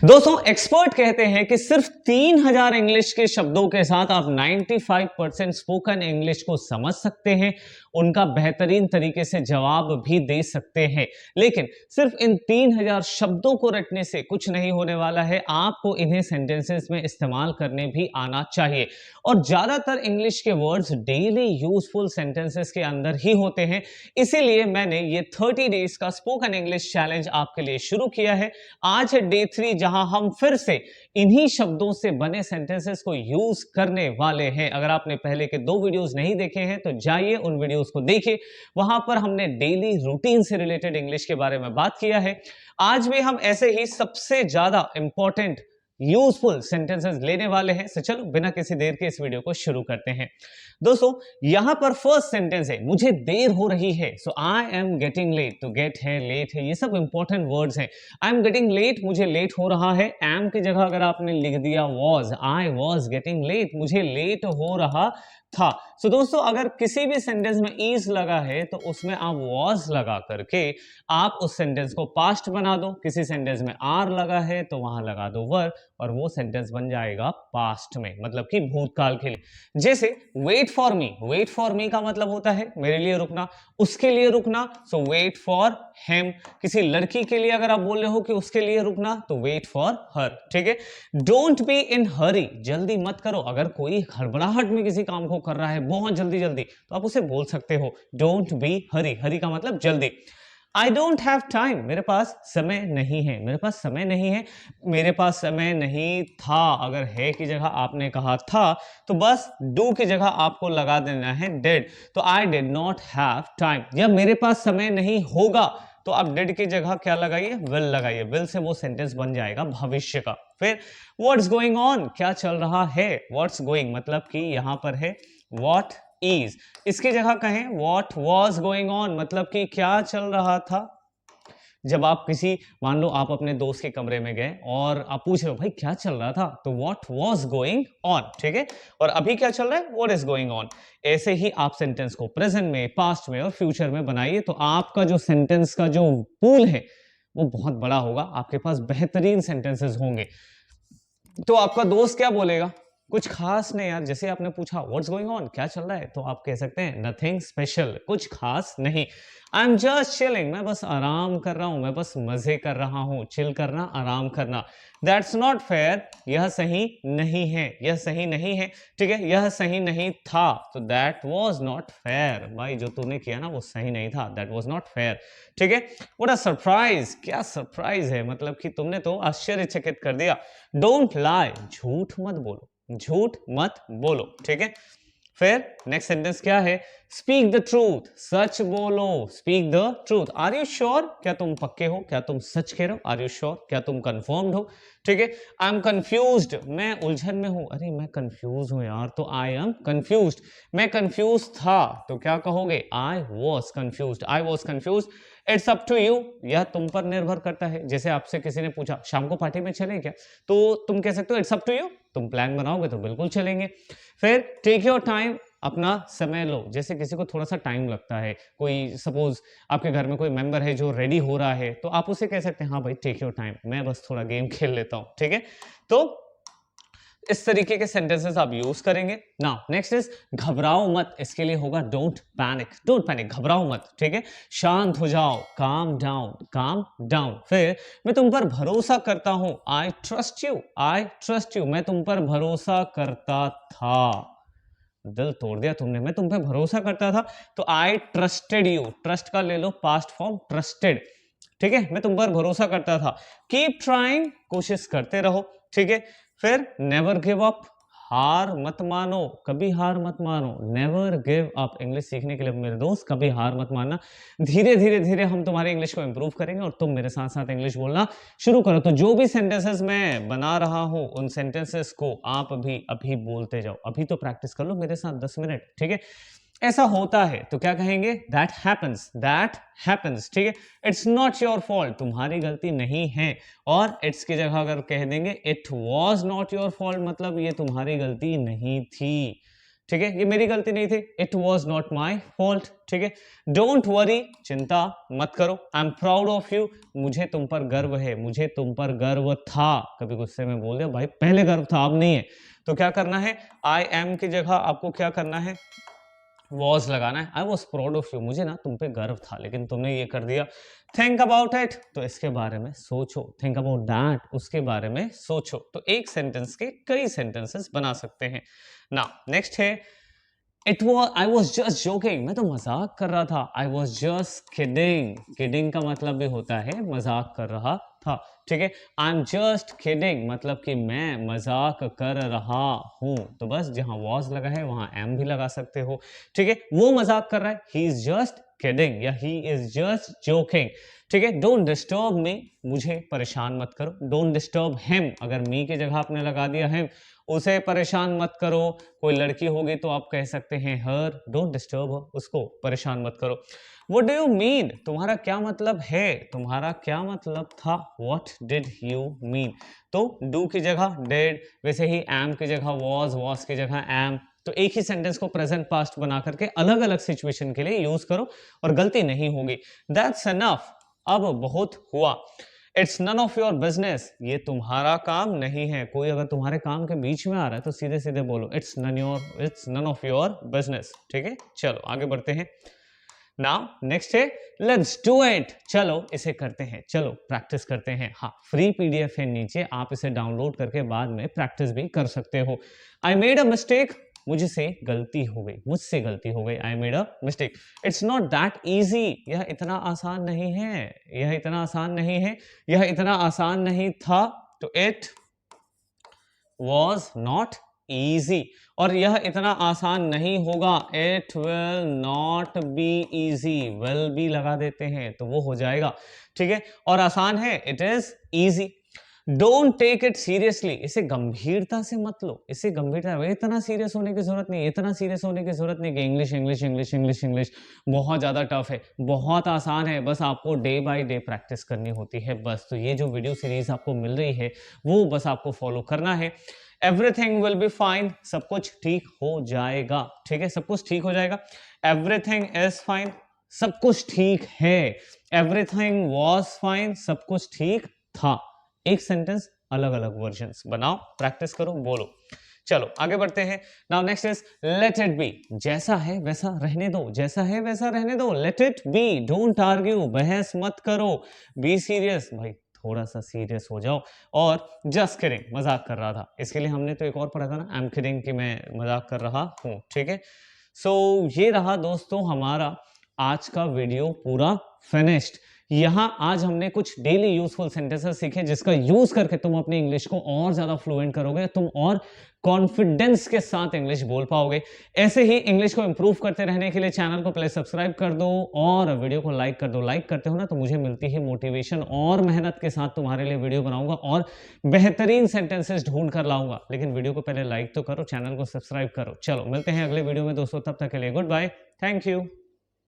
दोस्तों एक्सपर्ट कहते हैं कि सिर्फ 3000 इंग्लिश के शब्दों के साथ आप 95% स्पोकन इंग्लिश को समझ सकते हैं, उनका बेहतरीन तरीके से जवाब भी दे सकते हैं। लेकिन सिर्फ इन 3000 शब्दों को रटने से कुछ नहीं होने वाला है, आपको इन्हें सेंटेंसेस में इस्तेमाल करने भी आना चाहिए। और ज्यादातर इंग्लिश के वर्ड्स डेली यूजफुल सेंटेंसेस के अंदर ही होते हैं। इसीलिए मैंने ये 30 डेज का स्पोकन इंग्लिश चैलेंज आपके लिए शुरू किया है। आज है डे 3, जहां हम फिर से इन्हीं शब्दों से बने सेंटेंसेस को यूज करने वाले हैं। अगर आपने पहले के 2 वीडियोस नहीं देखे हैं तो जाइए उन वीडियोस को देखिए, वहां पर हमने डेली रूटीन से रिलेटेड इंग्लिश के बारे में बात किया है। आज भी हम ऐसे ही सबसे ज्यादा इंपॉर्टेंट यूजफुल सेंटेंसेस लेने वाले हैं। तो चलो बिना किसी देर के इस वीडियो को शुरू करते हैं। दोस्तों यहां पर फर्स्ट सेंटेंस है, मुझे देर हो रही है। सो आई एम गेटिंग लेट, तो गेट है, लेट है, ये सब इंपॉर्टेंट वर्ड्स हैं। आई एम गेटिंग लेट, मुझे लेट हो रहा है। एम की जगह अगर आपने लिख दिया was, I was getting late, मुझे लेट हो रहा था। सो दोस्तों अगर किसी भी सेंटेंस में इज लगा है तो उसमें आप वॉज लगा करके आप उस सेंटेंस को पास्ट बना दो। किसी सेंटेंस में आर लगा है तो वहां लगा दो वर, और वो सेंटेंस बन जाएगा पास्ट में, मतलब कि भूतकाल के लिए। जैसे wait for me, wait for me का मतलब होता है मेरे लिए रुकना, उसके लिए रुकना। सो वेट फॉर हिम। किसी लड़की के लिए अगर आप बोल रहे हो कि उसके लिए रुकना तो वेट फॉर हर, ठीक है। डोंट बी इन हरी, जल्दी मत करो। अगर कोई हड़बड़ाहट में किसी काम को कर रहा है बहुत जल्दी जल्दी, तो आप उसे बोल सकते हो डोंट बी हरी। हरी का मतलब जल्दी। आई डोंट हैव टाइम, मेरे पास समय नहीं है, मेरे पास समय नहीं है, मेरे पास समय नहीं था। अगर है की जगह आपने कहा था तो बस डू की जगह आपको लगा देना है डिड। तो I did not have time. या मेरे पास समय नहीं होगा तो आप डिड की जगह क्या लगाइए, विल लगाइए। विल से वो सेंटेंस बन जाएगा भविष्य का। फिर व्हाट्स गोइंग ऑन, क्या चल रहा है। व्हाट्स गोइंग मतलब कि यहां पर है व्हाट इज, इसकी जगह कहें व्हाट वाज गोइंग ऑन, मतलब कि क्या चल रहा था। जब आप किसी, मान लो आप अपने दोस्त के कमरे में गए और आप पूछ रहे हो भाई क्या चल रहा था, तो व्हाट वाज गोइंग ऑन, ठीक है। और अभी क्या चल रहा है, व्हाट इज गोइंग ऑन। ऐसे ही आप सेंटेंस को प्रेजेंट में, पास्ट में और फ्यूचर में बनाइए, तो आपका जो सेंटेंस का जो पूल है वो बहुत बड़ा होगा, आपके पास बेहतरीन सेंटेंसेस होंगे। तो आपका दोस्त क्या बोलेगा, कुछ खास नहीं यार। जैसे आपने पूछा व्हाट्स गोइंग ऑन, क्या चल रहा है, तो आप कह सकते हैं नथिंग स्पेशल, कुछ खास नहीं। आई एम जस्ट चिलिंग, मैं बस आराम कर रहा हूं, मैं बस मजे कर रहा हूं। चिल करना, आराम करना। दैट्स नॉट फेयर, यह सही नहीं है, यह सही नहीं है, ठीक है। यह सही नहीं था, तो दैट वाज नॉट फेयर, भाई जो तूने किया ना वो सही नहीं था, दैट वाज नॉट फेयर, ठीक है। व्हाट अ सरप्राइज, क्या सरप्राइज है, मतलब कि तुमने तो आश्चर्यचकित कर दिया। डोंट लाई, झूठ मत बोलो, झूठ मत बोलो, ठीक है। फिर नेक्स्ट सेंटेंस क्या है, स्पीक द ट्रूथ, सच बोलो। Speak the truth, are you sure, क्या तुम पक्के हो, क्या तुम सच कह रहे हो। आर यू श्योर, क्या तुम कंफर्म्ड हो, ठीक है। आई एम कंफ्यूज्ड, मैं उलझन में हूं। अरे मैं कंफ्यूज हूं यार, तो आई एम कंफ्यूज्ड। मैं कंफ्यूज था, तो क्या कहोगे, I was confused, I was confused. It's up to you, यह तुम पर निर्भर करता है। जैसे आपसे किसी ने पूछा शाम को पार्टी में चलें क्या, तो तुम कह सकते हो इट्स अप टू यू, तुम प्लान बनाओगे तो बिल्कुल चलेंगे। फिर टेक योर टाइम, अपना समय लो। जैसे किसी को थोड़ा सा टाइम लगता है, कोई सपोज आपके घर में कोई मेंबर है जो रेडी हो रहा है, तो आप उसे कह सकते हैं हाँ भाई टेक योर टाइम, मैं बस थोड़ा गेम खेल लेता हूं, ठीक है। तो इस तरीके के सेंटेंसेस आप यूज करेंगे। नाउ नेक्स्ट इज घबराओ मत, इसके लिए होगा डोंट पैनिक, डोंट पैनिक, घबराओ मत, ठीक है। शांत हो जाओ, काम डाउन, काम डाउन। फिर मैं तुम पर भरोसा करता हूं, I trust you, I trust you, मैं तुम पर भरोसा करता था। दिल तोड़ दिया तुमने, मैं तुम पे भरोसा करता था, तो आई ट्रस्टेड यू। ट्रस्ट का ले लो पास्ट फॉर्म ट्रस्टेड, ठीक है। मैं तुम पर भरोसा करता था। कीप ट्राइंग, कोशिश करते रहो, ठीक है। फिर नेवर गिव अप, हार मत मानो, कभी हार मत मानो। नेवर गिव अप, इंग्लिश सीखने के लिए मेरे दोस्त कभी हार मत मानना। धीरे धीरे धीरे हम तुम्हारी इंग्लिश को इंप्रूव करेंगे और तुम मेरे साथ साथ इंग्लिश बोलना शुरू करो। तो जो भी सेंटेंसेस मैं बना रहा हूं उन सेंटेंसेस को आप भी अभी बोलते जाओ। अभी तो प्रैक्टिस कर लो मेरे साथ 10 मिनट, ठीक है। ऐसा होता है तो क्या कहेंगे, दैट हैपन्स, दैट हैपन्स, ठीक है। इट्स नॉट योर फॉल्ट, तुम्हारी गलती नहीं है। और इट्स की जगह अगर कह देंगे it was not your fault, मतलब ये तुम्हारी गलती नहीं थी, ठीक है, ये मेरी गलती नहीं थी, it was not my fault. ठीक है, डोंट वरी, चिंता मत करो, I am proud of you, मुझे तुम पर गर्व है, मुझे तुम पर गर्व था। कभी गुस्से में बोल दिया भाई पहले गर्व था अब नहीं है, तो क्या करना है, आई एम की जगह आपको क्या करना है, वॉज लगाना है। I was proud of you, मुझे ना तुम पे गर्व था लेकिन तुमने ये कर दिया। थिंक अबाउट इट, तो इसके बारे में सोचो, थिंक अबाउट दैट, उसके बारे में सोचो। तो एक सेंटेंस के कई सेंटेंसेस बना सकते हैं ना। नेक्स्ट है it was, I was just joking, मैं तो मजाक कर रहा था। I was just kidding, kidding का मतलब भी होता है मजाक कर रहा था। ठीक है, आई एम जस्ट किडिंग मतलब कि मैं मजाक कर रहा हूं, तो बस जहां वॉज लगा है वहां एम भी लगा सकते हो। ठीक है, वो मजाक कर रहा है, ही इज जस्ट किडिंग या ही इज जस्ट जोकिंग। ठीक है, डोंट डिस्टर्ब मी, मुझे परेशान मत करो। डोंट डिस्टर्ब हिम, अगर मी की जगह आपने लगा दिया हिम, उसे परेशान मत करो। कोई लड़की होगी तो आप कह सकते हैं हर, डोंट डिस्टर्ब हर, उसको परेशान मत करो। व्हाट डू यू मीन, तुम्हारा क्या मतलब है, तुम्हारा क्या मतलब था। व्हाट डिड यू मीन, तो डू की जगह डिड, वैसे ही एम की जगह वॉज, वॉज की जगह एम। तो एक ही सेंटेंस को प्रेजेंट पास्ट बना करके अलग अलग सिचुएशन के लिए यूज करो और गलती नहीं होगी। दैट्स एनफ, अब बहुत हुआ। It's none of your business, ये तुम्हारा काम नहीं है। कोई अगर तुम्हारे काम के बीच में आ रहा है तो सीधे सीधे बोलो it's none of your business. ठीक है, चलो आगे बढ़ते हैं। नाउ नेक्स्ट है लेट्स डू इट, चलो इसे करते हैं, चलो प्रैक्टिस करते हैं। हाँ, फ्री पीडीएफ है नीचे, आप इसे डाउनलोड करके बाद में प्रैक्टिस भी कर सकते हो। आई मेड अ मिस्टेक, मुझसे गलती हो गई, मुझसे गलती हो गई। I made a mistake. It's not that easy, यह इतना आसान नहीं है, यह इतना आसान नहीं है, यह इतना आसान नहीं था। तो इट वॉज नॉट इजी, और यह इतना आसान नहीं होगा, it will not be easy, will be लगा देते हैं तो वो हो जाएगा। ठीक है, और आसान है, it is easy. Don't take it seriously, इसे गंभीरता से मत लो, इसे गंभीरता, इतना सीरियस होने की जरूरत नहीं, इतना सीरियस होने की जरूरत नहीं कि English English English English English बहुत ज्यादा टफ है, बहुत आसान है, बस आपको डे बाय डे प्रैक्टिस करनी होती है बस। तो ये जो वीडियो सीरीज आपको मिल रही है वो बस आपको फॉलो करना है। एवरीथिंग विल बी फाइन, सब कुछ ठीक हो जाएगा। ठीक है, सब कुछ ठीक हो जाएगा। एवरीथिंग इज फाइन, सब कुछ ठीक है। एवरीथिंग वॉज फाइन, सब कुछ ठीक था। एक सेंटेंस अलग अलग वर्जन्स बनाओ, प्रैक्टिस करो, बोलो। चलो आगे बढ़ते हैं। Now next is let it be, जैसा है वैसा रहने दो, जैसा है वैसा रहने दो। Let it be, don't argue, बहस मत करो। बी सीरियस, भाई थोड़ा सा सीरियस हो जाओ। और जस्ट किडिंग, मजाक कर रहा था, इसके लिए हमने तो एक और पढ़ा था ना, आई एम किडिंग, कि मैं मजाक कर रहा हूँ। ठीक है, सो ये रहा दोस्तों हमारा आज का वीडियो पूरा फिनिश्ड। यहाँ आज हमने कुछ डेली यूजफुल सेंटेंसेस सीखे जिसका यूज करके तुम अपनी इंग्लिश को और ज्यादा फ्लुएंट करोगे, तुम और कॉन्फिडेंस के साथ इंग्लिश बोल पाओगे। ऐसे ही इंग्लिश को इंप्रूव करते रहने के लिए चैनल को पहले सब्सक्राइब कर दो और वीडियो को लाइक कर दो। लाइक करते हो ना तो मुझे मिलती है मोटिवेशन, और मेहनत के साथ तुम्हारे लिए वीडियो बनाऊंगा और बेहतरीन सेंटेंसेस ढूंढ कर लाऊंगा। लेकिन वीडियो को पहले लाइक तो करो, चैनल को सब्सक्राइब करो। चलो मिलते हैं अगले वीडियो में दोस्तों, तब तक के लिए गुड बाय, थैंक यू।